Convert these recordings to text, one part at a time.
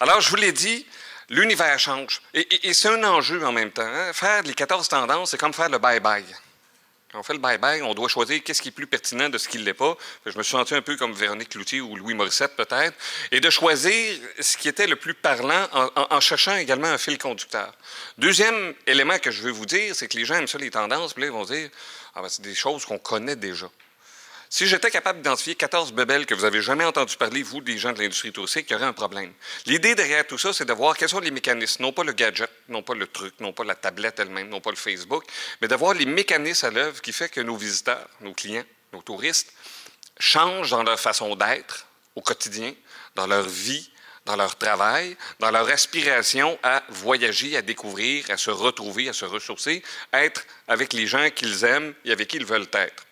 Alors, je vous l'ai dit, l'univers change. Et c'est un enjeu en même temps. Hein? Faire les 14 tendances, c'est comme faire le bye-bye. Quand on fait le bye-bye, on doit choisir qu'est-ce qui est plus pertinent de ce qui ne l'est pas. Je me suis senti un peu comme Véronique Cloutier ou Louis Morissette, peut-être, et de choisir ce qui était le plus parlant en cherchant également un fil conducteur. Deuxième élément que je veux vous dire, c'est que les gens aiment ça, les tendances, puis là, ils vont dire « Ah ben, c'est des choses qu'on connaît déjà ». Si j'étais capable d'identifier 14 bébelles que vous n'avez jamais entendu parler, vous, des gens de l'industrie touristique, il y aurait un problème. L'idée derrière tout ça, c'est de voir quels sont les mécanismes, non pas le gadget, non pas le truc, non pas la tablette elle-même, non pas le Facebook, mais de voir les mécanismes à l'œuvre qui font que nos visiteurs, nos clients, nos touristes, changent dans leur façon d'être au quotidien, dans leur vie, dans leur travail, dans leur aspiration à voyager, à découvrir, à se retrouver, à se ressourcer, être avec les gens qu'ils aiment et avec qui ils veulent être.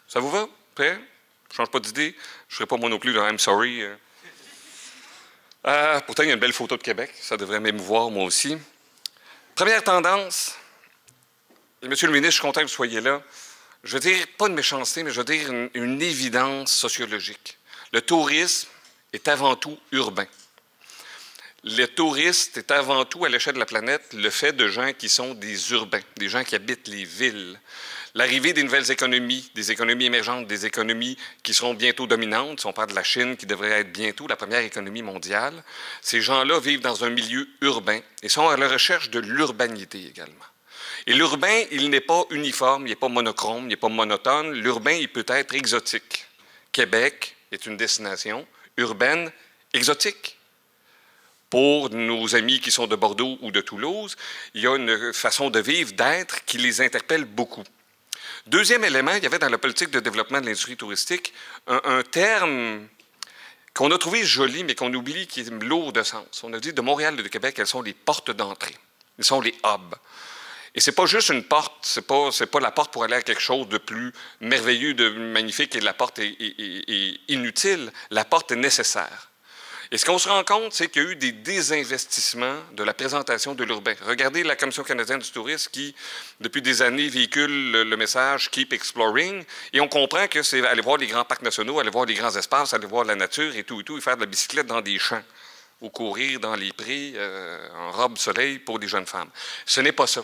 Ça vous va? Prêt? Je ne change pas d'idée. Je ne serai pas moi non plus dans « I'm sorry ». Pourtant, il y a une belle photo de Québec. Ça devrait m'émouvoir, moi aussi. Première tendance, et Monsieur le ministre, je suis content que vous soyez là. Je veux dire, pas de méchanceté, mais je veux dire une évidence sociologique. Le tourisme est avant tout urbain. Le touriste est avant tout, à l'échelle de la planète, le fait de gens qui sont des urbains, des gens qui habitent les villes. L'arrivée des nouvelles économies, des économies émergentes, des économies qui seront bientôt dominantes, si on parle de la Chine, qui devrait être bientôt la première économie mondiale, ces gens-là vivent dans un milieu urbain et sont à la recherche de l'urbanité également. Et l'urbain, il n'est pas uniforme, il n'est pas monochrome, il n'est pas monotone. L'urbain, il peut être exotique. Québec est une destination urbaine exotique. Pour nos amis qui sont de Bordeaux ou de Toulouse, il y a une façon de vivre, d'être, qui les interpelle beaucoup. Deuxième élément, il y avait dans la politique de développement de l'industrie touristique un terme qu'on a trouvé joli, mais qu'on oublie qui est lourd de sens. On a dit de Montréal et de Québec, elles sont les portes d'entrée. Elles sont les hubs. Et ce n'est pas juste une porte, ce n'est pas la porte pour aller à quelque chose de plus merveilleux, de magnifique, et la porte est inutile. La porte est nécessaire. Et ce qu'on se rend compte, c'est qu'il y a eu des désinvestissements de la présentation de l'urbain. Regardez la Commission canadienne du tourisme qui, depuis des années, véhicule le message « Keep Exploring ». Et on comprend que c'est aller voir les grands parcs nationaux, aller voir les grands espaces, aller voir la nature et tout, et faire de la bicyclette dans des champs ou courir dans les prés en robe soleil pour les jeunes femmes. Ce n'est pas ça.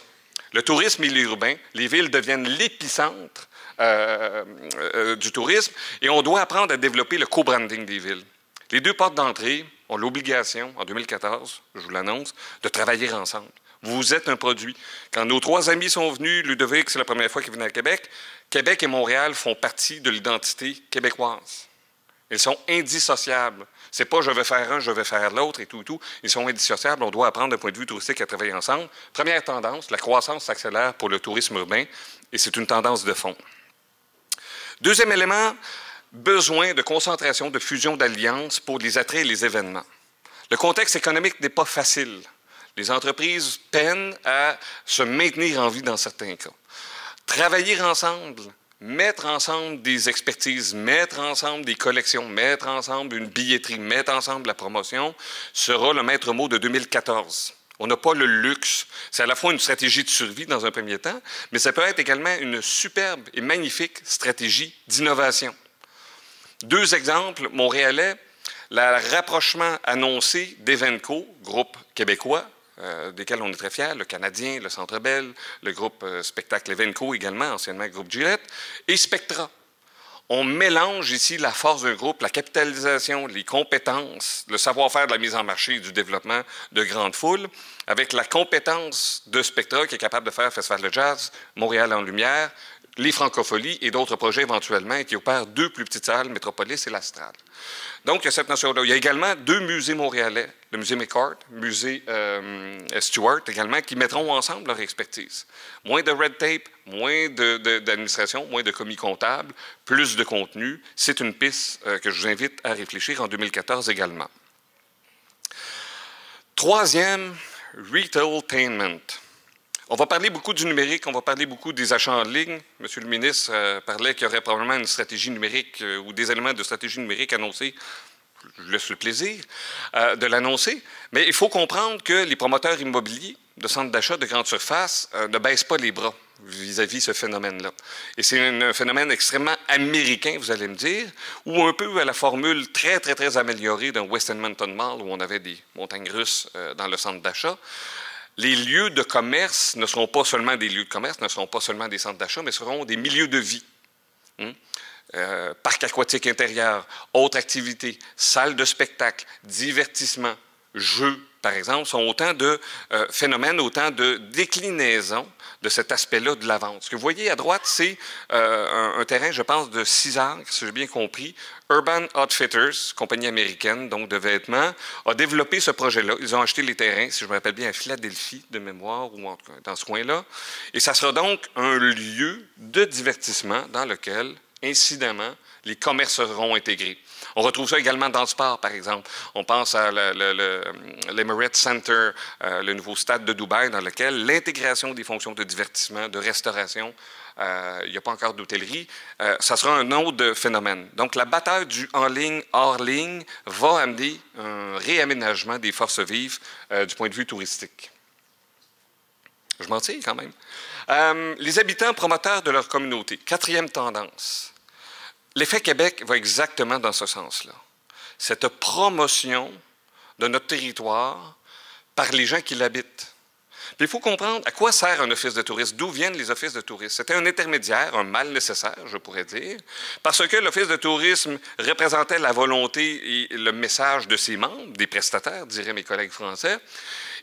Le tourisme est urbain. Les villes deviennent l'épicentre du tourisme et on doit apprendre à développer le co-branding des villes. Les deux portes d'entrée ont l'obligation, en 2014, je vous l'annonce, de travailler ensemble. Vous êtes un produit. Quand nos trois amis sont venus, Ludovic, c'est la première fois qu'ils venaient à Québec, Québec et Montréal font partie de l'identité québécoise. Ils sont indissociables. C'est pas « je vais faire un, je vais faire l'autre » et tout, tout. Ils sont indissociables. On doit apprendre d'un point de vue touristique à travailler ensemble. Première tendance, la croissance s'accélère pour le tourisme urbain et c'est une tendance de fond. Deuxième élément, besoin de concentration, de fusion d'alliances pour les attraits et les événements. Le contexte économique n'est pas facile. Les entreprises peinent à se maintenir en vie dans certains cas. Travailler ensemble, mettre ensemble des expertises, mettre ensemble des collections, mettre ensemble une billetterie, mettre ensemble la promotion, sera le maître mot de 2014. On n'a pas le luxe. C'est à la fois une stratégie de survie dans un premier temps, mais ça peut être également une superbe et magnifique stratégie d'innovation. Deux exemples montréalais, le rapprochement annoncé d'Evenco, groupe québécois, desquels on est très fiers, le Canadien, le Centre Bell, le groupe Spectacle Evenco également, anciennement groupe Gillette, et Spectra. On mélange ici la force d'un groupe, la capitalisation, les compétences, le savoir-faire de la mise en marché et du développement de grandes foules, avec la compétence de Spectra qui est capable de faire Festival de jazz, Montréal en lumière, les Francopholies et d'autres projets éventuellement qui opèrent deux plus petites salles, Métropolis et l'Astral. Donc, il y a cette notion-là. Il y a également deux musées montréalais, le musée McCart, le musée Stewart également, qui mettront ensemble leur expertise. Moins de red tape, moins d'administration, moins de commis comptables, plus de contenu. C'est une piste que je vous invite à réfléchir en 2014 également. Troisième, retailtainment. On va parler beaucoup du numérique, on va parler beaucoup des achats en ligne. Monsieur le ministre parlait qu'il y aurait probablement une stratégie numérique ou des éléments de stratégie numérique annoncés, je vous laisse le plaisir de l'annoncer. Mais il faut comprendre que les promoteurs immobiliers de centres d'achat de grande surface ne baissent pas les bras vis-à-vis ce phénomène-là. Et c'est un phénomène extrêmement américain, vous allez me dire, ou un peu à la formule très, très, très améliorée d'un West Edmonton Mall où on avait des montagnes russes dans le centre d'achat. Les lieux de commerce ne seront pas seulement des lieux de commerce, ne seront pas seulement des centres d'achat, mais seront des milieux de vie. Parcs aquatiques intérieurs, autres activités, salles de spectacle, divertissement, jeux, par exemple, sont autant de phénomènes, autant de déclinaisons de cet aspect-là de la vente. Ce que vous voyez à droite, c'est un terrain, je pense, de 6 ans, si j'ai bien compris. Urban Outfitters, compagnie américaine, donc de vêtements, a développé ce projet-là. Ils ont acheté les terrains, si je me rappelle bien, à Philadelphie, de mémoire, ou en tout cas dans ce coin-là. Et ça sera donc un lieu de divertissement dans lequel, incidemment, les commerces seront intégrés. On retrouve ça également dans le sport, par exemple. On pense à l'Emirates Center, le nouveau stade de Dubaï, dans lequel l'intégration des fonctions de divertissement, de restauration, il n'y a pas encore d'hôtellerie, ça sera un autre phénomène. Donc, la bataille du en-ligne, hors-ligne va amener un réaménagement des forces vives du point de vue touristique. Je m'en tire quand même. Les habitants promoteurs de leur communauté. 4e tendance. L'effet Québec va exactement dans ce sens-là. Cette promotion de notre territoire par les gens qui l'habitent. Puis il faut comprendre à quoi sert un office de tourisme, d'où viennent les offices de tourisme. C'était un intermédiaire, un mal nécessaire, je pourrais dire, parce que l'office de tourisme représentait la volonté et le message de ses membres, des prestataires, diraient mes collègues français.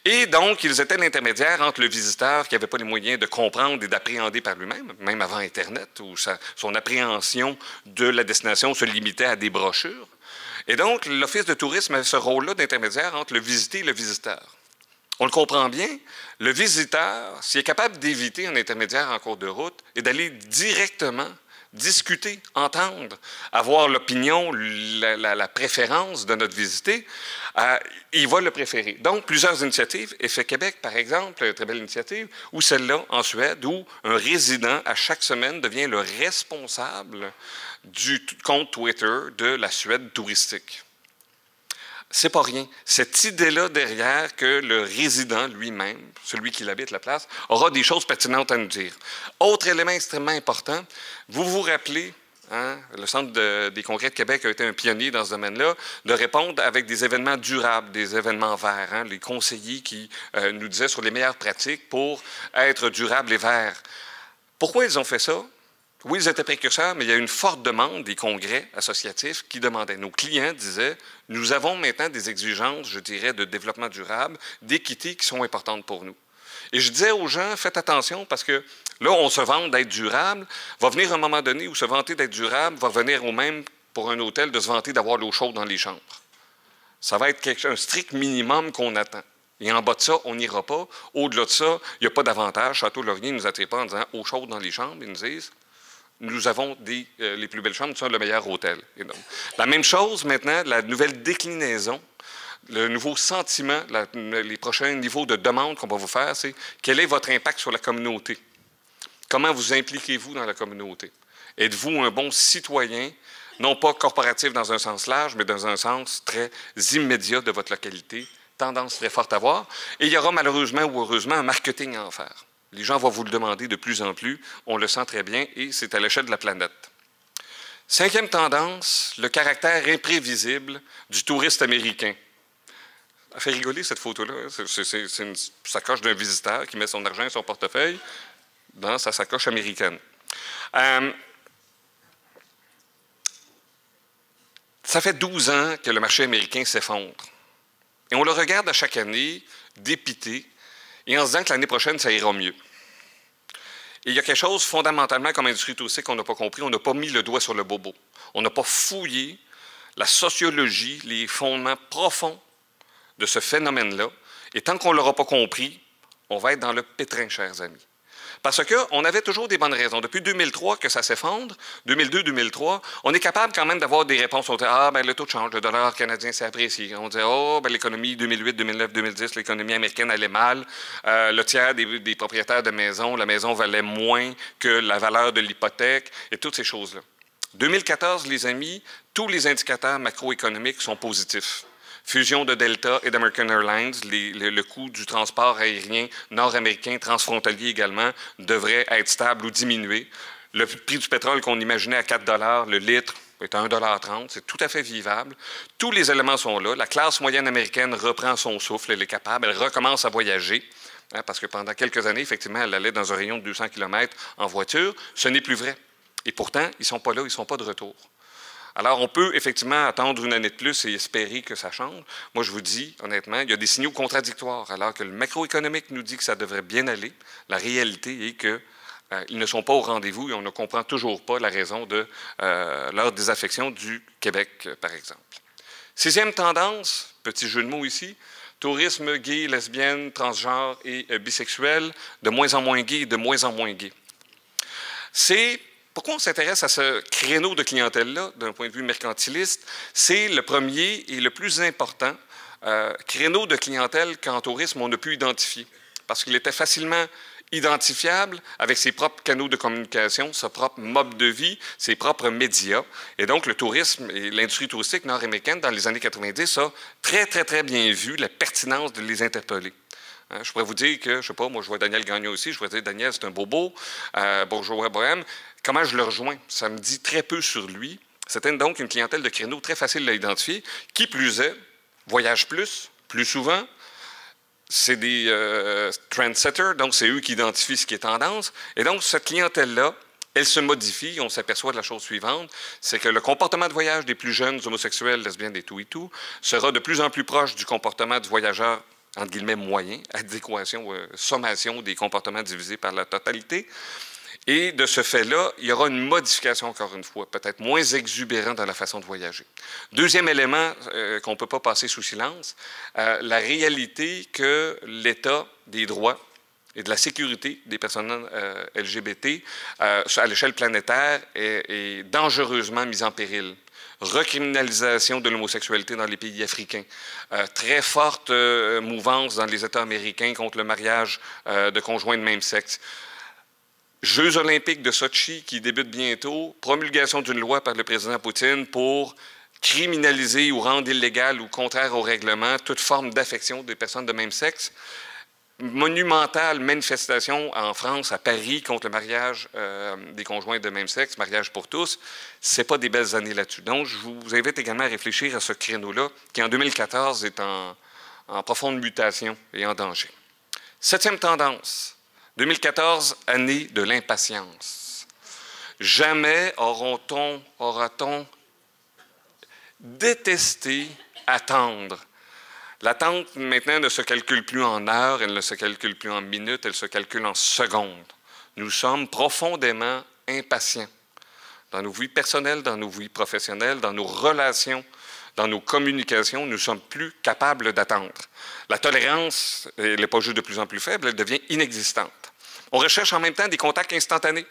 Et donc, ils étaient l'intermédiaire entre le visiteur qui n'avait pas les moyens de comprendre et d'appréhender par lui-même, même avant Internet, où son appréhension de la destination se limitait à des brochures. Et donc, l'Office de tourisme avait ce rôle-là d'intermédiaire entre le visité et le visiteur. On le comprend bien, le visiteur, s'il est capable d'éviter un intermédiaire en cours de route et d'aller directement discuter, entendre, avoir l'opinion, la préférence de notre visité, il va le préférer. Donc, plusieurs initiatives. Effet Québec, par exemple, très belle initiative, ou celle-là en Suède, où un résident, à chaque semaine, devient le responsable du compte Twitter de la Suède touristique. C'est pas rien. Cette idée-là derrière que le résident lui-même, celui qui habite la place, aura des choses pertinentes à nous dire. Autre élément extrêmement important, vous vous rappelez, hein, le Centre des congrès de Québec a été un pionnier dans ce domaine-là, de répondre avec des événements durables, des événements verts. Hein, les conseillers qui nous disaient sur les meilleures pratiques pour être durables et verts. Pourquoi ils ont fait ça? Oui, ils étaient précurseurs, mais il y a une forte demande des congrès associatifs qui demandaient. Nos clients disaient, nous avons maintenant des exigences, je dirais, de développement durable, d'équité qui sont importantes pour nous. Et je disais aux gens, faites attention parce que là, on se vante d'être durable, va venir un moment donné où se vanter d'être durable va revenir au même pour un hôtel de se vanter d'avoir l'eau chaude dans les chambres. Ça va être un strict minimum qu'on attend. Et en bas de ça, on n'ira pas. Au-delà de ça, il n'y a pas d'avantage. Château-Laurier ne nous attire pas en disant eau chaude dans les chambres. Ils nous disent, nous avons les plus belles chambres, nous sommes le meilleur hôtel. Et donc, la même chose maintenant, la nouvelle déclinaison, le nouveau sentiment, les prochains niveaux de demande qu'on va vous faire, c'est quel est votre impact sur la communauté? Comment vous impliquez-vous dans la communauté? Êtes-vous un bon citoyen, non pas corporatif dans un sens large, mais dans un sens très immédiat de votre localité? Tendance très forte à voir. Et il y aura malheureusement ou heureusement un marketing à en faire. Les gens vont vous le demander de plus en plus, on le sent très bien, et c'est à l'échelle de la planète. 5e tendance, le caractère imprévisible du touriste américain. Ça fait rigoler cette photo-là. C'est une sacoche d'un visiteur qui met son argent et son portefeuille dans sa sacoche américaine. Ça fait 12 ans que le marché américain s'effondre. Et on le regarde à chaque année, dépité, et en se disant que l'année prochaine, ça ira mieux. Et il y a quelque chose fondamentalement comme industrie touristique qu'on n'a pas compris, on n'a pas mis le doigt sur le bobo. On n'a pas fouillé la sociologie, les fondements profonds de ce phénomène-là. Et tant qu'on ne l'aura pas compris, on va être dans le pétrin, chers amis. Parce qu'on avait toujours des bonnes raisons. Depuis 2003 que ça s'effondre, 2002-2003, on est capable quand même d'avoir des réponses. On dit, le taux de change, le dollar canadien s'est apprécié. On dit, l'économie 2008, 2009, 2010, l'économie américaine allait mal. Le tiers des propriétaires de maisons, la maison valait moins que la valeur de l'hypothèque et toutes ces choses-là. 2014, les amis, tous les indicateurs macroéconomiques sont positifs. Fusion de Delta et d'American Airlines, le coût du transport aérien nord-américain transfrontalier également devrait être stable ou diminuer. Le prix du pétrole qu'on imaginait à 4 $ le litre est à 1,30 $, c'est tout à fait vivable. Tous les éléments sont là. La classe moyenne américaine reprend son souffle, elle est capable, elle recommence à voyager. Parce que pendant quelques années, effectivement, elle allait dans un rayon de 200 km en voiture. Ce n'est plus vrai. Et pourtant, ils ne sont pas là, ils ne sont pas de retour. Alors, on peut effectivement attendre une année de plus et espérer que ça change. Moi, je vous dis, honnêtement, il y a des signaux contradictoires. Alors que le macroéconomique nous dit que ça devrait bien aller, la réalité est qu'ils ne sont pas au rendez-vous et on ne comprend toujours pas la raison de leur désaffection du Québec, par exemple. 6e tendance, petit jeu de mots ici, tourisme gay, lesbienne, transgenre et bisexuel, de moins en moins gay et de moins en moins gay. C'est pourquoi on s'intéresse à ce créneau de clientèle-là, d'un point de vue mercantiliste? C'est le premier et le plus important créneau de clientèle qu'en tourisme, on a pu identifier. Parce qu'il était facilement identifiable avec ses propres canaux de communication, sa propre mode de vie, ses propres médias. Et donc, le tourisme et l'industrie touristique nord-américaine, dans les années 90, a très, très, très bien vu la pertinence de les interpeller. Je pourrais vous dire que, je ne sais pas, moi je vois Daniel Gagnon aussi, je pourrais dire Daniel, c'est un bobo, bourgeois bohème. Comment je le rejoins? Ça me dit très peu sur lui. C'était donc une clientèle de créneaux très facile à identifier. Qui plus est, voyage plus souvent. C'est des trendsetters, donc c'est eux qui identifient ce qui est tendance. Et donc, cette clientèle-là, elle se modifie. On s'aperçoit de la chose suivante, c'est que le comportement de voyage des plus jeunes homosexuels, lesbiennes, des tout et tout, sera de plus en plus proche du comportement du voyageur entre guillemets, moyen, adéquation, sommation des comportements divisés par la totalité. Et de ce fait-là, il y aura une modification, encore une fois, peut-être moins exubérante dans la façon de voyager. Deuxième élément qu'on ne peut pas passer sous silence, la réalité que l'état des droits et de la sécurité des personnes LGBT à l'échelle planétaire est dangereusement mise en péril. Recriminalisation de l'homosexualité dans les pays africains, très forte mouvance dans les États américains contre le mariage de conjoints de même sexe. Jeux olympiques de Sochi qui débutent bientôt, promulgation d'une loi par le président Poutine pour criminaliser ou rendre illégal ou contraire au règlement toute forme d'affection des personnes de même sexe. Monumentale manifestation en France, à Paris, contre le mariage des conjoints de même sexe, mariage pour tous. Ce n'est pas des belles années là-dessus. Donc, je vous invite également à réfléchir à ce créneau-là, qui en 2014 est en profonde mutation et en danger. 7e tendance, 2014, année de l'impatience. Jamais aura-t-on détesté attendre. L'attente, maintenant, ne se calcule plus en heures, elle ne se calcule plus en minutes, elle se calcule en secondes. Nous sommes profondément impatients dans nos vies personnelles, dans nos vies professionnelles, dans nos relations, dans nos communications. Nous ne sommes plus capables d'attendre. La tolérance, elle n'est pas juste de plus en plus faible, elle devient inexistante. On recherche en même temps des contacts instantanés.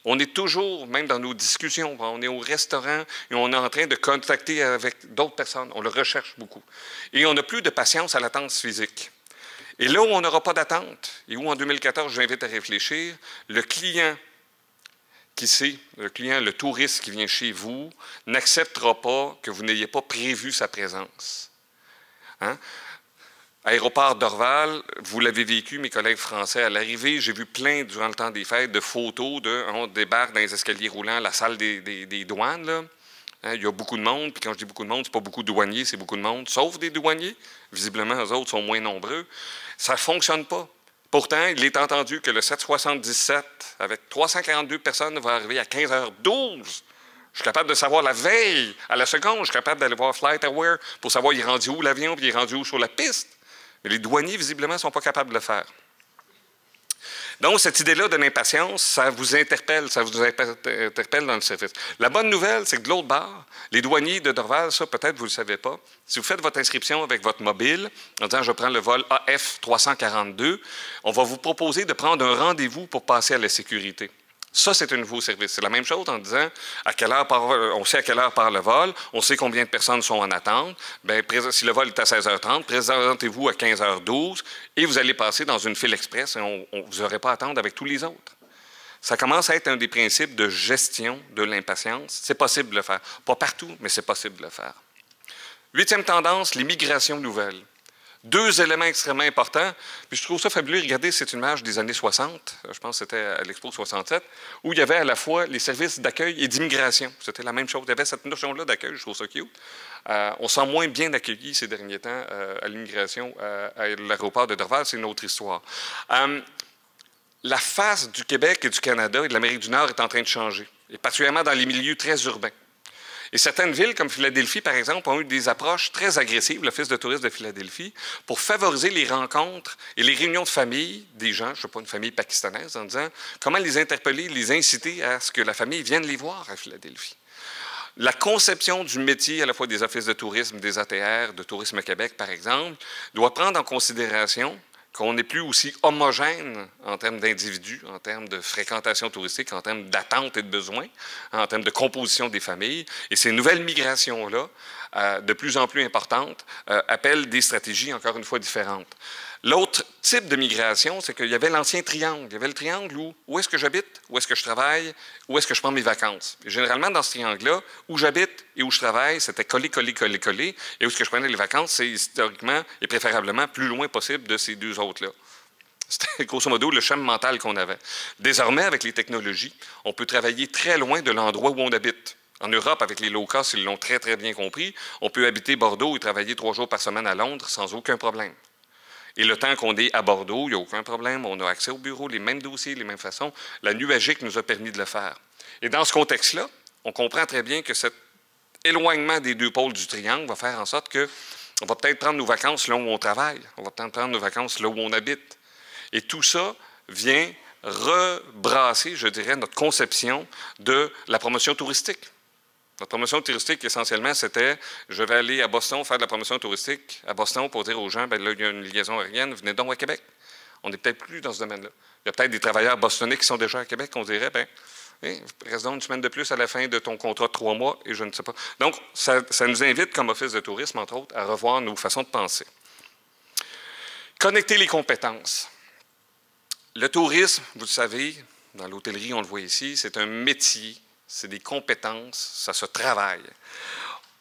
On est toujours, même dans nos discussions, on est au restaurant et on est en train de contacter avec d'autres personnes. On le recherche beaucoup. Et on n'a plus de patience à l'attente physique. Et là où on n'aura pas d'attente, et où en 2014, j'invite à réfléchir, le client le touriste qui vient chez vous, n'acceptera pas que vous n'ayez pas prévu sa présence. Hein? Aéroport d'Orval, vous l'avez vécu, mes collègues français, à l'arrivée, j'ai vu plein, durant le temps des fêtes, de photos on débarque dans les escaliers roulants, la salle des douanes, là. Hein, il y a beaucoup de monde, puis quand je dis beaucoup de monde, c'est pas beaucoup de douaniers, c'est beaucoup de monde, sauf des douaniers. Visiblement, eux autres sont moins nombreux. Ça ne fonctionne pas. Pourtant, il est entendu que le 777, avec 342 personnes, va arriver à 15h12. Je suis capable de savoir la veille, à la seconde, je suis capable d'aller voir FlightAware pour savoir il est rendu où l'avion, puis il est rendu où sur la piste. Mais les douaniers, visiblement, ne sont pas capables de le faire. Donc, cette idée-là de l'impatience, ça vous interpelle dans le service. La bonne nouvelle, c'est que de l'autre bord, les douaniers de Dorval, ça, peut-être vous ne le savez pas, si vous faites votre inscription avec votre mobile, en disant « je prends le vol AF 342 », on va vous proposer de prendre un rendez-vous pour passer à la sécurité. Ça, c'est un nouveau service. C'est la même chose en disant on sait à quelle heure part le vol, on sait combien de personnes sont en attente. Bien, si le vol est à 16h30, présentez-vous à 15h12 et vous allez passer dans une file express et vous n'aurez pas à attendre avec tous les autres. Ça commence à être un des principes de gestion de l'impatience. C'est possible de le faire. Pas partout, mais c'est possible de le faire. 8e tendance, les migrations nouvelles. 2 éléments extrêmement importants. Puis je trouve ça fabuleux. Regardez, c'est une image des années 60. Je pense que c'était à l'Expo 67, où il y avait à la fois les services d'accueil et d'immigration. C'était la même chose. Il y avait cette notion-là d'accueil. Je trouve ça cute. On sent moins bien accueillis ces derniers temps à l'immigration à l'aéroport de Dorval. C'est une autre histoire. La face du Québec et du Canada et de l'Amérique du Nord est en train de changer, et particulièrement dans les milieux très urbains. Et certaines villes, comme Philadelphie, par exemple, ont eu des approches très agressives, l'Office de tourisme de Philadelphie, pour favoriser les rencontres et les réunions de famille des gens, je ne sais pas, une famille pakistanaise, en disant comment les interpeller, les inciter à ce que la famille vienne les voir à Philadelphie. La conception du métier, à la fois des offices de tourisme, des ATR, de Tourisme Québec, par exemple, doit prendre en considération qu'on n'est plus aussi homogène en termes d'individus, en termes de fréquentation touristique, en termes d'attente et de besoins, en termes de composition des familles. Et ces nouvelles migrations-là, de plus en plus importantes, appellent des stratégies, encore une fois, différentes. L'autre type de migration, c'est qu'il y avait l'ancien triangle. Il y avait le triangle où est-ce que j'habite, où est-ce que je travaille, où est-ce que je prends mes vacances. Et généralement, dans ce triangle-là, où j'habite et où je travaille, c'était collé, collé, collé, collé. Et où est-ce que je prenais les vacances, c'est historiquement et préférablement plus loin possible de ces deux autres-là. C'était grosso modo le schéma mental qu'on avait. Désormais, avec les technologies, on peut travailler très loin de l'endroit où on habite. En Europe, avec les low cost, ils l'ont très, très bien compris. On peut habiter Bordeaux et travailler 3 jours par semaine à Londres sans aucun problème. Et le temps qu'on est à Bordeaux, il n'y a aucun problème. On a accès au bureau, les mêmes dossiers, les mêmes façons. La nuagique nous a permis de le faire. Et dans ce contexte-là, on comprend très bien que cet éloignement des deux pôles du triangle va faire en sorte qu'on va peut-être prendre nos vacances là où on travaille. On va peut-être prendre nos vacances là où on habite. Et tout ça vient rebrasser, je dirais, notre conception de la promotion touristique. Notre promotion touristique, essentiellement, c'était je vais aller à Boston faire de la promotion touristique à Boston pour dire aux gens, bien là, il y a une liaison aérienne, venez donc à Québec. On n'est peut-être plus dans ce domaine-là. Il y a peut-être des travailleurs bostonnais qui sont déjà à Québec, on dirait, bien, reste donc une semaine de plus à la fin de ton contrat de 3 mois, et je ne sais pas. Donc, ça nous invite, comme Office de tourisme, entre autres, à revoir nos façons de penser. Connecter les compétences. Le tourisme, vous le savez, dans l'hôtellerie, on le voit ici, c'est un métier. C'est des compétences, ça se travaille.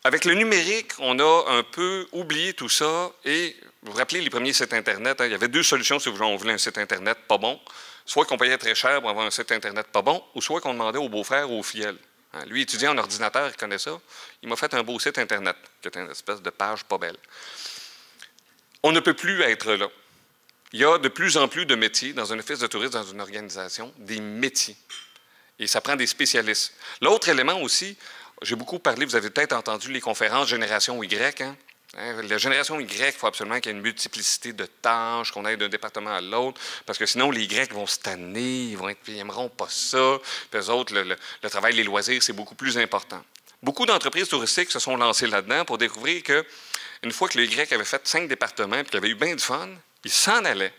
Avec le numérique, on a un peu oublié tout ça et vous vous rappelez les premiers sites Internet, il y avait 2 solutions si on voulait un site Internet pas bon. Soit qu'on payait très cher pour avoir un site Internet pas bon, ou soit qu'on demandait au beau-frère ou au filleul. Lui, étudiant en ordinateur, il connaît ça. Il m'a fait un beau site Internet, qui est une espèce de page pas belle. On ne peut plus être là. Il y a de plus en plus de métiers dans un office de tourisme, dans une organisation, des métiers. Et ça prend des spécialistes. L'autre élément aussi, j'ai beaucoup parlé, vous avez peut-être entendu les conférences Génération Y. La génération Y, il faut absolument qu'il y ait une multiplicité de tâches, qu'on aille d'un département à l'autre, parce que sinon, les Y vont se tanner, ils n'aimeront pas ça. Puis eux autres, le travail, les loisirs, c'est beaucoup plus important. Beaucoup d'entreprises touristiques se sont lancées là-dedans pour découvrir qu'une fois que le Y avait fait 5 départements et qu'il avait eu bien du fun, il s'en allait.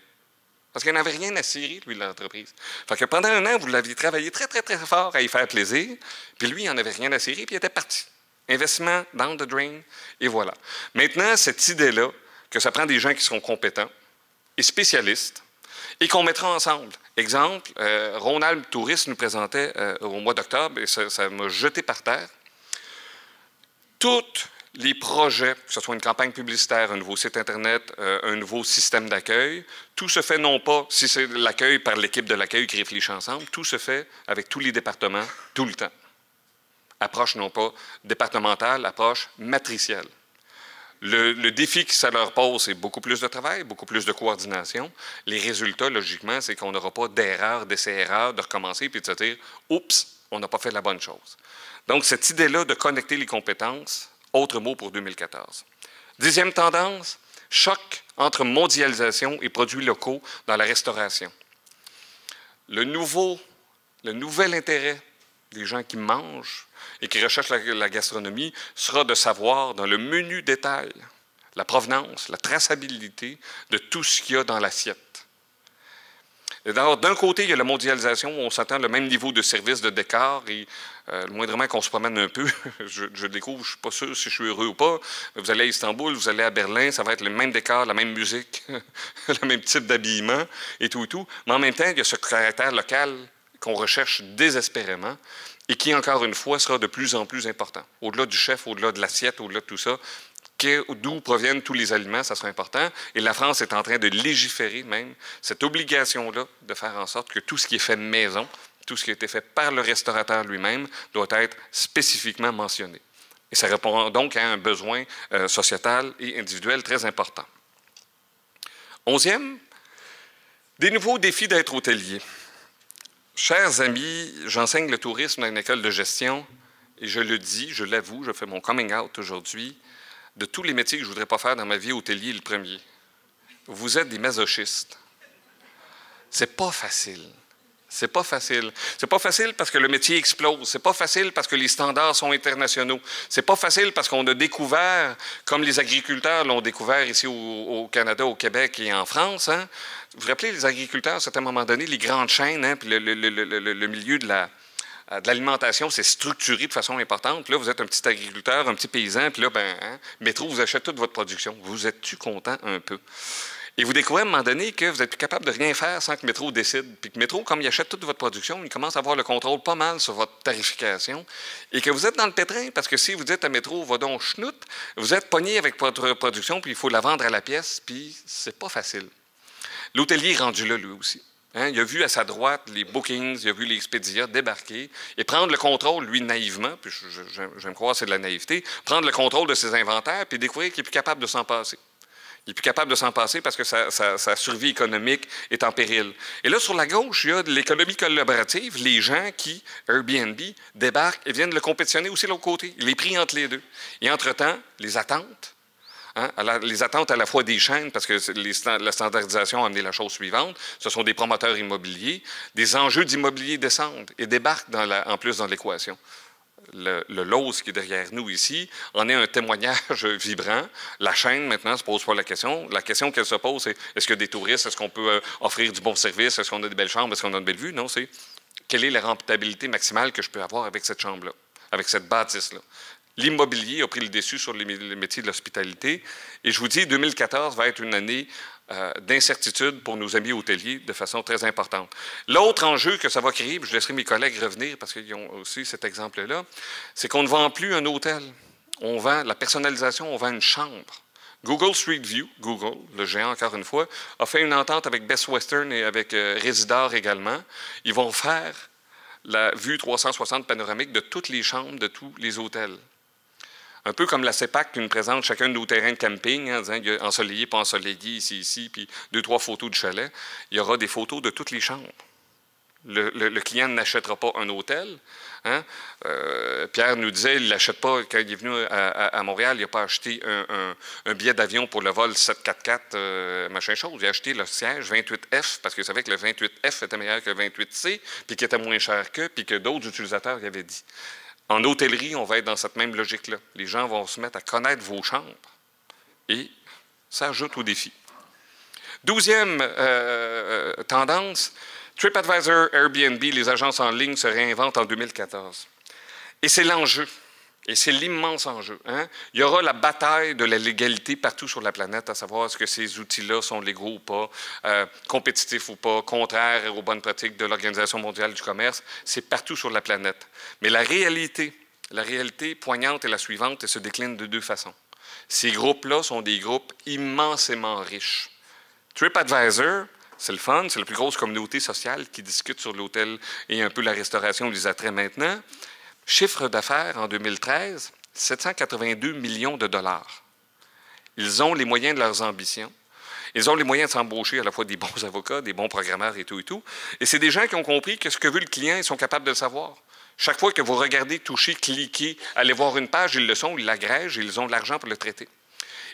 Parce qu'il n'avait rien à cirer, lui, de l'entreprise. Fait que pendant 1 an, vous l'aviez travaillé très, très, très fort à y faire plaisir, puis lui, il n'en avait rien à cirer, puis il était parti. Investissement, down the drain, et voilà. Maintenant, cette idée-là, que ça prend des gens qui seront compétents et spécialistes, et qu'on mettra ensemble. Exemple, Ronald Touriste nous présentait au mois d'octobre, et ça m'a jeté par terre, toutes les projets, que ce soit une campagne publicitaire, un nouveau site Internet, un nouveau système d'accueil, tout se fait non pas, si c'est l'accueil par l'équipe de l'accueil qui réfléchit ensemble, tout se fait avec tous les départements, tout le temps. Approche non pas départementale, approche matricielle. Le défi que ça leur pose, c'est beaucoup plus de travail, beaucoup plus de coordination. Les résultats, logiquement, c'est qu'on n'aura pas d'erreur, d'essai-erreur, de recommencer, puis de se dire « Oups, on n'a pas fait la bonne chose ». Donc, cette idée-là de connecter les compétences, autre mot pour 2014. 10e tendance, choc entre mondialisation et produits locaux dans la restauration. Le nouvel intérêt des gens qui mangent et qui recherchent la gastronomie sera de savoir dans le menu détail la provenance, la traçabilité de tout ce qu'il y a dans l'assiette. D'un côté, il y a la mondialisation où on s'attend le même niveau de service, de décor, et le moindrement qu'on se promène un peu, je découvre, je ne suis pas sûr si je suis heureux ou pas, mais vous allez à Istanbul, vous allez à Berlin, ça va être le même décor, la même musique, le même type d'habillement, et tout. Mais en même temps, il y a ce caractère local qu'on recherche désespérément et qui, encore une fois, sera de plus en plus important. Au-delà du chef, au-delà de l'assiette, au-delà de tout ça, d'où proviennent tous les aliments, ça sera important. Et la France est en train de légiférer même cette obligation-là de faire en sorte que tout ce qui est fait maison, tout ce qui a été fait par le restaurateur lui-même, doit être spécifiquement mentionné. Et ça répond donc à un besoin sociétal et individuel très important. 11e, des nouveaux défis d'être hôtelier. Chers amis, j'enseigne le tourisme dans une école de gestion et je le dis, je l'avoue, je fais mon coming out aujourd'hui. De tous les métiers que je ne voudrais pas faire dans ma vie, hôtelier est le premier. Vous êtes des masochistes. C'est pas facile. C'est pas facile. C'est pas facile parce que le métier explose. C'est pas facile parce que les standards sont internationaux. C'est pas facile parce qu'on a découvert, comme les agriculteurs l'ont découvert ici au Canada, au Québec et en France. Hein? Vous vous rappelez, les agriculteurs, à un certain moment donné, les grandes chaînes, hein, puis le milieu de l'alimentation, c'est structuré de façon importante. Puis là, vous êtes un petit agriculteur, un petit paysan, puis là, Métro vous achète toute votre production. Vous êtes-tu content un peu? Et vous découvrez à un moment donné que vous n'êtes plus capable de rien faire sans que Métro décide. Puis que Métro, comme il achète toute votre production, il commence à avoir le contrôle pas mal sur votre tarification. Et que vous êtes dans le pétrin, parce que si vous dites à Métro, va donc chenoute, vous êtes pogné avec votre production, puis il faut la vendre à la pièce, puis c'est pas facile. L'hôtelier est rendu là, lui aussi. Hein? Il a vu à sa droite les Bookings, il a vu les Expedia débarquer et prendre le contrôle, lui, naïvement, puis je me crois que c'est de la naïveté, prendre le contrôle de ses inventaires, puis découvrir qu'il n'est plus capable de s'en passer. Il n'est plus capable de s'en passer parce que sa survie économique est en péril. Et là, sur la gauche, il y a de l'économie collaborative, les gens qui, Airbnb, débarquent et viennent le compétitionner aussi de l'autre côté. Il est pris entre les deux. Et entre-temps, les attentes, hein, les attentes à la fois des chaînes, parce que la standardisation a amené la chose suivante, ce sont des promoteurs immobiliers, des enjeux d'immobilier descendent et débarquent en plus dans l'équation. Le LOS qui est derrière nous ici en est un témoignage vibrant. La chaîne, maintenant, ne se pose pas la question. La question qu'elle se pose, c'est est-ce qu'il y a des touristes? Est-ce qu'on peut offrir du bon service? Est-ce qu'on a des belles chambres? Est-ce qu'on a une belle vue? Non, c'est quelle est la rentabilité maximale que je peux avoir avec cette chambre-là, avec cette bâtisse-là? L'immobilier a pris le dessus sur les métiers de l'hospitalité. Et je vous dis, 2014 va être une année d'incertitude pour nos amis hôteliers de façon très importante. L'autre enjeu que ça va créer, puis je laisserai mes collègues revenir parce qu'ils ont aussi cet exemple-là, c'est qu'on ne vend plus un hôtel. On vend la personnalisation, on vend une chambre. Google Street View, Google, le géant encore une fois, a fait une entente avec Best Western et avec Residor également. Ils vont faire la vue 360 panoramique de toutes les chambres de tous les hôtels. Un peu comme la CEPAC qui nous présente chacun de nos terrains de camping, hein, en disant il y a ensoleillé, pas ensoleillé, ici, puis 2-3 photos du chalet. Il y aura des photos de toutes les chambres. Le client n'achètera pas un hôtel. Hein. Pierre nous disait, il ne l'achète pas, quand il est venu à Montréal, il n'a pas acheté un billet d'avion pour le vol 744, machin chose. Il a acheté le siège 28F, parce qu'il savait que le 28F était meilleur que le 28C, puis qu'il était moins cher puis que d'autres utilisateurs y avaient dit. En hôtellerie, on va être dans cette même logique-là. Les gens vont se mettre à connaître vos chambres et ça ajoute au défi. 12e tendance, TripAdvisor, Airbnb, les agences en ligne se réinventent en 2014. Et c'est l'enjeu, et c'est l'immense enjeu. Hein? Il y aura la bataille de la légalité partout sur la planète, à savoir est-ce que ces outils-là sont légaux ou pas, compétitifs ou pas, contraires aux bonnes pratiques de l'Organisation mondiale du commerce. C'est partout sur la planète. Mais la réalité poignante est la suivante et se décline de deux façons. Ces groupes-là sont des groupes immensément riches. TripAdvisor, c'est le fun, c'est la plus grosse communauté sociale qui discute sur l'hôtel et un peu la restauration, les attraits maintenant. Chiffre d'affaires en 2013, 782 millions de dollars. Ils ont les moyens de leurs ambitions. Ils ont les moyens de s'embaucher à la fois des bons avocats, des bons programmeurs et tout et tout. Et c'est des gens qui ont compris que ce que veut le client, ils sont capables de le savoir. Chaque fois que vous regardez, touchez, cliquez, allez voir une page, ils le sont, ils l'agrègent et ils ont de l'argent pour le traiter.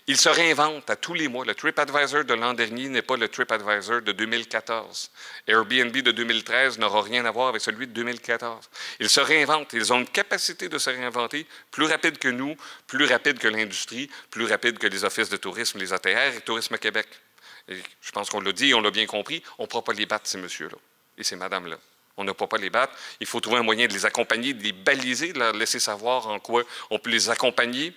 Ils se réinventent à tous les mois. Le TripAdvisor de l'an dernier n'est pas le TripAdvisor de 2014. Airbnb de 2013 n'aura rien à voir avec celui de 2014. Ils se réinventent. Ils ont une capacité de se réinventer plus rapide que nous, plus rapide que l'industrie, plus rapide que les offices de tourisme, les ATR et Tourisme Québec. Et je pense qu'on l'a dit, on l'a bien compris, on ne pourra pas les battre, ces messieurs-là et ces madames-là. On ne peut pas les battre. Il faut trouver un moyen de les accompagner, de les baliser, de leur laisser savoir en quoi on peut les accompagner,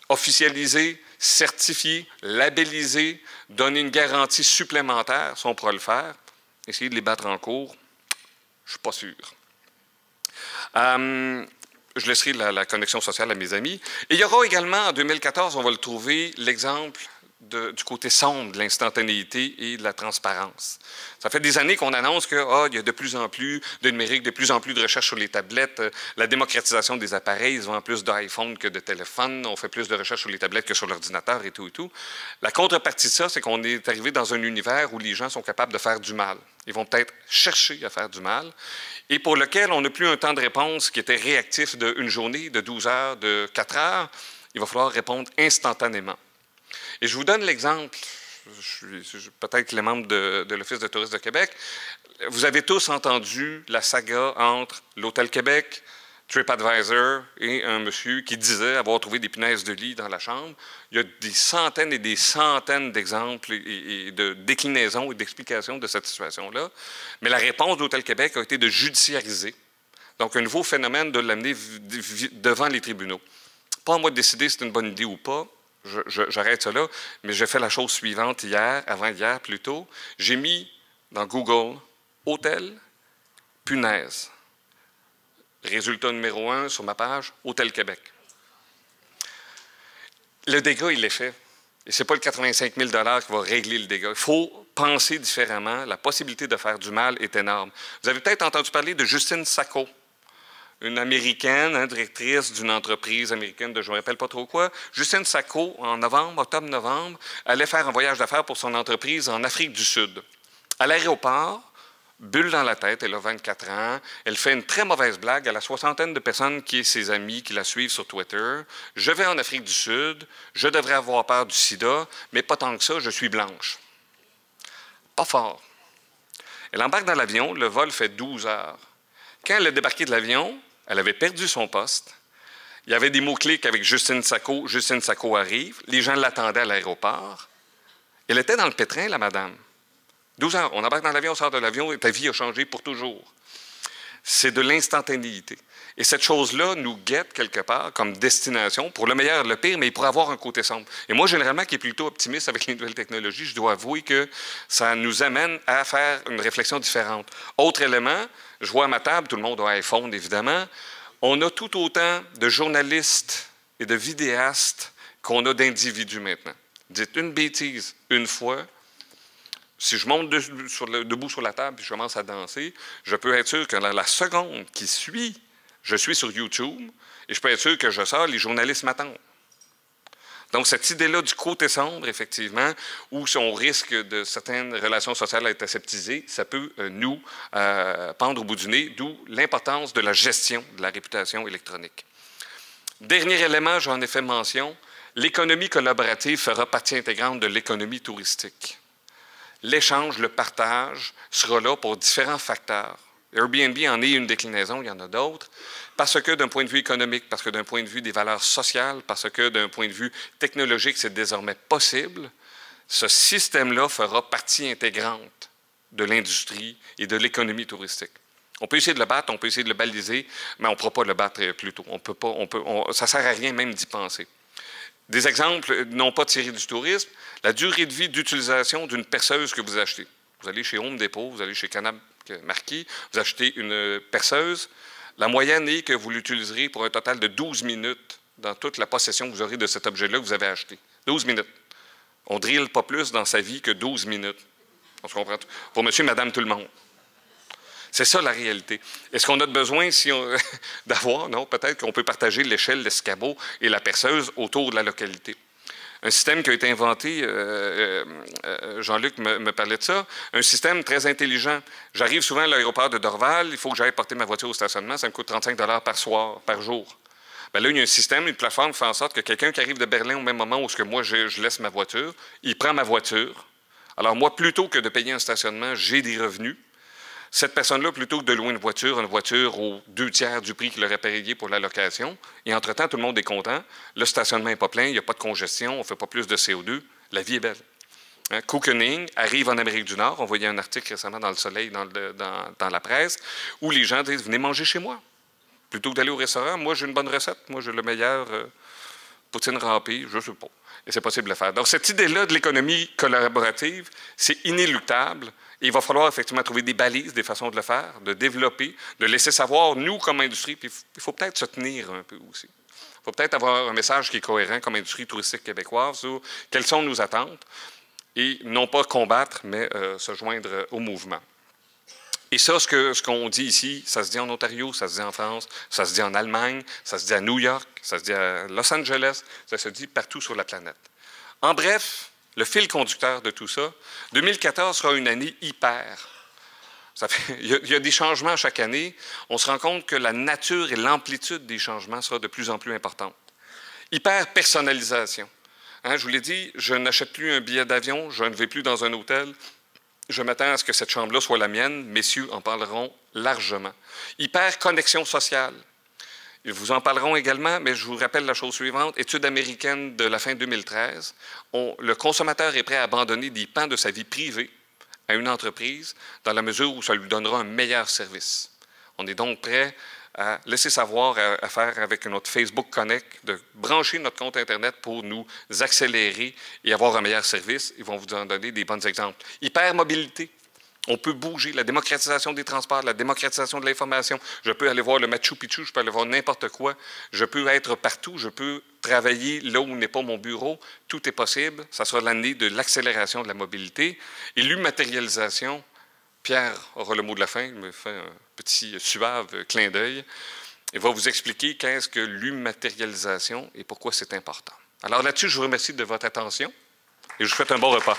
officialiser, certifier, labelliser, donner une garantie supplémentaire, si on pourra le faire. Essayer de les battre en cours, Je ne suis pas sûr. Je laisserai la connexion sociale à mes amis. Et il y aura également, en 2014, on va le trouver, l'exemple du côté sombre de l'instantanéité et de la transparence. Ça fait des années qu'on annonce qu'il y a de plus en plus de numérique, de plus en plus de recherches sur les tablettes, la démocratisation des appareils, ils vendent plus d'iPhone que de téléphones, on fait plus de recherches sur les tablettes que sur l'ordinateur et tout et tout. La contrepartie de ça, c'est qu'on est arrivé dans un univers où les gens sont capables de faire du mal. Ils vont peut-être chercher à faire du mal, et pour lequel on n'a plus un temps de réponse qui était réactif d'une journée, de 12 heures, de 4 heures. Il va falloir répondre instantanément. Et je vous donne l'exemple, peut-être les membres de l'Office de tourisme de Québec, vous avez tous entendu la saga entre l'Hôtel Québec, TripAdvisor et un monsieur qui disait avoir trouvé des punaises de lit dans la chambre. Il y a des centaines et des centaines d'exemples et de déclinaisons et d'explications de cette situation-là. Mais la réponse de l'Hôtel Québec a été de judiciariser. Donc, un nouveau phénomène de l'amener devant les tribunaux. Pas à moi de décider si c'est une bonne idée ou pas. J'arrête ça là, mais j'ai fait la chose suivante avant-hier plutôt. J'ai mis dans Google « Hôtel, punaise ». Résultat numéro 1 sur ma page, Hôtel Québec. Le dégât, il est fait. Et ce n'est pas le 85 000 qui va régler le dégât. Il faut penser différemment. La possibilité de faire du mal est énorme. Vous avez peut-être entendu parler de Justine Sacco, une Américaine, directrice d'une entreprise américaine de je ne me rappelle pas trop quoi. Justine Sacco, en octobre-novembre, allait faire un voyage d'affaires pour son entreprise en Afrique du Sud. À l'aéroport, bulle dans la tête, elle a 24 ans, elle fait une très mauvaise blague à la soixantaine de personnes qui sont ses amis, qui la suivent sur Twitter. « Je vais en Afrique du Sud, je devrais avoir peur du sida, mais pas tant que ça, je suis blanche. » Pas fort. Elle embarque dans l'avion, le vol fait 12 heures. Quand elle a débarqué de l'avion, elle avait perdu son poste. Il y avait des mots-clics avec Justine Sacco. Justine Sacco arrive. Les gens l'attendaient à l'aéroport. Elle était dans le pétrin, la madame. 12 heures. On embarque dans l'avion, on sort de l'avion et ta vie a changé pour toujours. C'est de l'instantanéité. Et cette chose-là nous guette quelque part comme destination, pour le meilleur et le pire, mais il pourrait avoir un côté sombre. Et moi, généralement, qui est plutôt optimiste avec les nouvelles technologies, je dois avouer que ça nous amène à faire une réflexion différente. Autre élément, je vois à ma table, tout le monde a un iPhone, évidemment, on a tout autant de journalistes et de vidéastes qu'on a d'individus maintenant. Dites une bêtise une fois, si je monte debout sur la table et je commence à danser, je peux être sûr que la seconde qui suit, je suis sur YouTube et je peux être sûr que je sors, les journalistes m'attendent. Donc, cette idée-là du côté sombre, effectivement, où on risque de certaines relations sociales à être aseptisées, ça peut nous pendre au bout du nez, d'où l'importance de la gestion de la réputation électronique. Dernier élément, j'en ai fait mention, l'économie collaborative fera partie intégrante de l'économie touristique. L'échange, le partage sera là pour différents facteurs. Airbnb en est une déclinaison, il y en a d'autres, parce que d'un point de vue économique, parce que d'un point de vue des valeurs sociales, parce que d'un point de vue technologique, c'est désormais possible, ce système-là fera partie intégrante de l'industrie et de l'économie touristique. On peut essayer de le battre, on peut essayer de le baliser, mais on ne pourra pas le battre plus tôt. Ça ne sert à rien même d'y penser. Des exemples, non pas tirés du tourisme, la durée de vie d'utilisation d'une perceuse que vous achetez. Vous allez chez Home Depot, vous allez chez Canal Marquis, vous achetez une perceuse. La moyenne est que vous l'utiliserez pour un total de 12 minutes dans toute la possession que vous aurez de cet objet-là que vous avez acheté. 12 minutes. On ne drille pas plus dans sa vie que 12 minutes. On se comprend? Pour monsieur, madame, tout le monde. C'est ça la réalité. Est-ce qu'on a besoin d'avoir? Non, peut-être qu'on peut partager l'échelle, l'escabeau et la perceuse autour de la localité. Un système qui a été inventé, Jean-Luc me parlait de ça, un système très intelligent. J'arrive souvent à l'aéroport de Dorval, il faut que j'aille porter ma voiture au stationnement, ça me coûte 35 $ par jour. Bien là, il y a un système, une plateforme qui fait en sorte que quelqu'un qui arrive de Berlin au même moment où moi je laisse ma voiture, il prend ma voiture. Alors moi, plutôt que de payer un stationnement, j'ai des revenus. Cette personne-là, plutôt que de louer une voiture aux 2/3 du prix qu'il aurait payé pour la location, et entre-temps, tout le monde est content, le stationnement n'est pas plein, il n'y a pas de congestion, on ne fait pas plus de CO2, la vie est belle. Hein? Cocooning arrive en Amérique du Nord, on voyait un article récemment dans Le Soleil, dans la presse, où les gens disent « Venez manger chez moi ». Plutôt que d'aller au restaurant, moi j'ai une bonne recette, moi j'ai le meilleur poutine râpée, je ne sais pas. Et c'est possible de le faire. Donc, cette idée-là de l'économie collaborative, c'est inéluctable Et il va falloir effectivement trouver des balises, des façons de le faire, de développer, de laisser savoir, nous, comme industrie, puis il faut peut-être se tenir un peu aussi. Il faut peut-être avoir un message qui est cohérent comme industrie touristique québécoise sur quelles sont nos attentes et non pas combattre, mais se joindre au mouvement. Et ça, ce qu'on dit ici, ça se dit en Ontario, ça se dit en France, ça se dit en Allemagne, ça se dit à New York, ça se dit à Los Angeles, ça se dit partout sur la planète. En bref, le fil conducteur de tout ça, 2014 sera une année hyper. Il y a des changements chaque année. On se rend compte que la nature et l'amplitude des changements sera de plus en plus importante. Hyper-personnalisation. Hein, je vous l'ai dit, je n'achète plus un billet d'avion, je ne vais plus dans un hôtel. Je m'attends à ce que cette chambre-là soit la mienne. Messieurs en parleront largement. Hyper-connexion sociale. Ils vous en parleront également, mais je vous rappelle la chose suivante. Étude américaine de la fin 2013. Le consommateur est prêt à abandonner des pans de sa vie privée à une entreprise dans la mesure où ça lui donnera un meilleur service. On est donc prêt à laisser savoir, à faire avec notre Facebook Connect, de brancher notre compte Internet pour nous accélérer et avoir un meilleur service. Ils vont vous en donner des bons exemples. Hypermobilité. On peut bouger, la démocratisation des transports, la démocratisation de l'information. Je peux aller voir le Machu Picchu, je peux aller voir n'importe quoi. Je peux être partout, je peux travailler là où n'est pas mon bureau. Tout est possible. Ça sera l'année de l'accélération de la mobilité. Et l'immatérialisation, Pierre aura le mot de la fin, il me fait un petit suave clin d'œil. Il va vous expliquer qu'est-ce que l'immatérialisation et pourquoi c'est important. Alors là-dessus, je vous remercie de votre attention et je vous souhaite un bon repas.